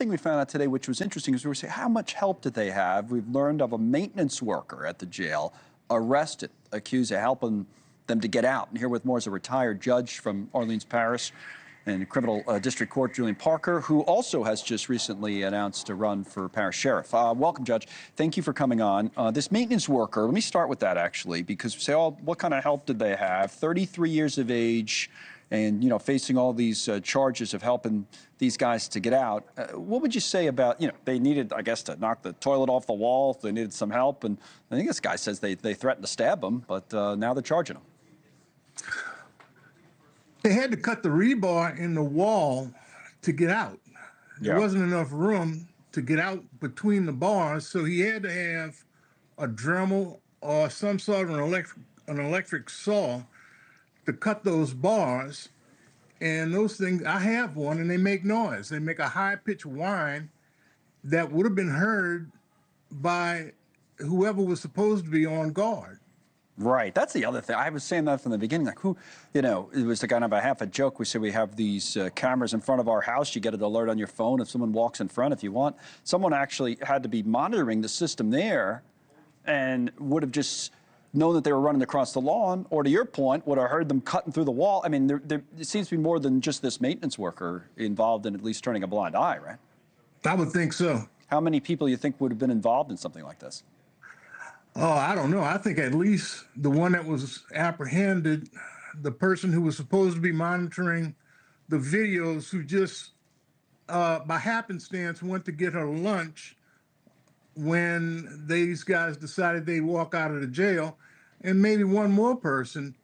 Thing we found out today, which was interesting, is we were saying, how much help did they have? We've learned of a maintenance worker at the jail arrested, accused of helping them to get out. And here with more is a retired judge from Orleans Parish and criminal district court, Julian Parker, who also has just recently announced to run for parish sheriff. Welcome, Judge. Thank you for coming on. This maintenance worker, let me start with that, actually, because we say, oh, what kind of help did they have? 33 years of age and, facing all these charges of helping these guys to get out. What would you say about, they needed, I guess, to knock the toilet off the wall. They needed some help. And I think this guy says they threatened to stab him, but now they're charging him. They had to cut the rebar in the wall to get out. There wasn't enough room to get out between the bars, so he had to have a Dremel or some sort of an electric saw to cut those bars. And those things, I have one, and they make noise. They make a high-pitched whine that would have been heard by whoever was supposed to be on guard. Right. That's the other thing. I was saying that from the beginning. Like, it was kind of a half a joke. We say we have these cameras in front of our house. You get an alert on your phone if someone walks in front if you want. Someone actually had to be monitoring the system there and would have just known that they were running across the lawn, or to your point, would have heard them cutting through the wall. I mean, there seems to be more than just this maintenance worker involved in at least turning a blind eye, right? I would think so. How many people do you think would have been involved in something like this? Oh, I don't know. I think at least the one that was apprehended, the person who was supposed to be monitoring the videos, who just by happenstance went to get her lunch when these guys decided they'd walk out of the jail, and maybe one more person,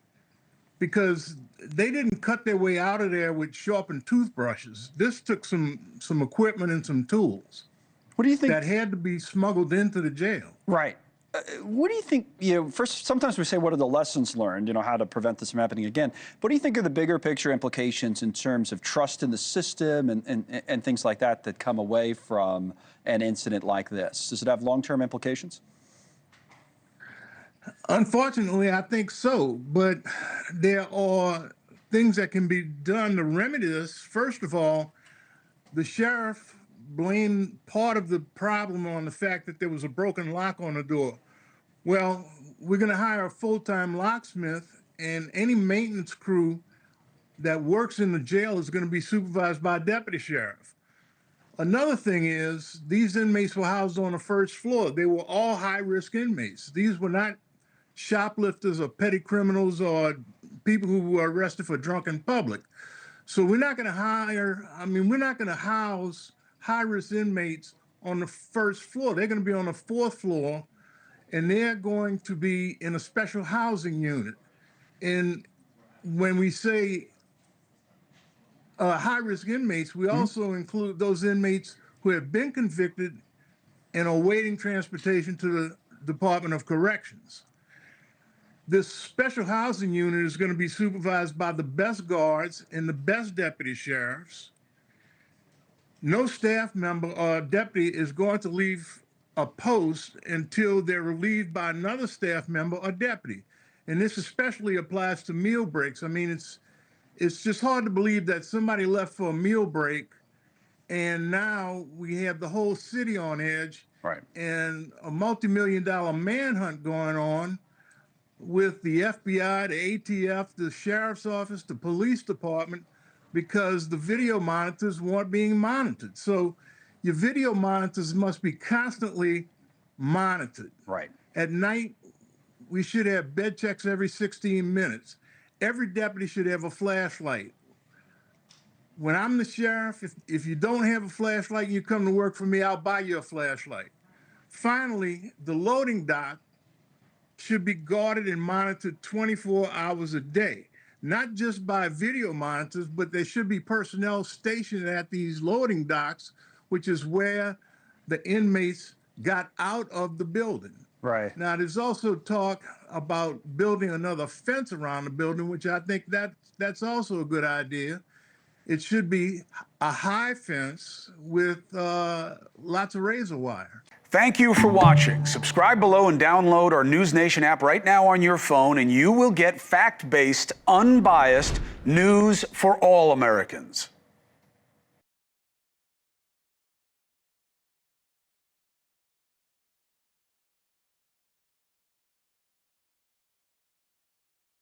because they didn't cut their way out of there with sharpened toothbrushes. This took some equipment and some tools. What do you think? That had to be smuggled into the jail. Right. What do you think, first, sometimes we say, what are the lessons learned, how to prevent this from happening again? What do you think are the bigger picture implications in terms of trust in the system and things like that come away from an incident like this? Does it have long-term implications? Unfortunately, I think so, but there are things that can be done to remedy this. First of all, the sheriff blamed part of the problem on the fact that there was a broken lock on the door. Well, we're going to hire a full-time locksmith, and any maintenance crew that works in the jail is going to be supervised by a deputy sheriff. Another thing is, these inmates were housed on the first floor. They were all high-risk inmates. These were not shoplifters or petty criminals or people who were arrested for drunk in public. So we're not going to house high-risk inmates on the first floor. They're going to be on the fourth floor, and they're going to be in a special housing unit. And when we say high-risk inmates, we also include those inmates who have been convicted and are awaiting transportation to the Department of Corrections. This special housing unit is going to be supervised by the best guards and the best deputy sheriffs. No staff member or deputy is going to leave a post until they're relieved by another staff member or deputy. And this especially applies to meal breaks. I mean, it's just hard to believe that somebody left for a meal break and now we have the whole city on edge, right, and a multi-million-dollar manhunt going on with the FBI, the ATF, the sheriff's office, the police department, because the video monitors weren't being monitored. So your video monitors must be constantly monitored. Right. At night, we should have bed checks every 16 minutes. Every deputy should have a flashlight. When I'm the sheriff, if you don't have a flashlight and you come to work for me, I'll buy you a flashlight. Finally, the loading dock should be guarded and monitored 24 hours a day. Not just by video monitors, but there should be personnel stationed at these loading docks, which is where the inmates got out of the building. Right. Now, there's also talk about building another fence around the building, which I think that's also a good idea. It should be a high fence with lots of razor wire. Thank you for watching. Subscribe below and download our NewsNation app right now on your phone, and you will get fact-based, unbiased news for all Americans.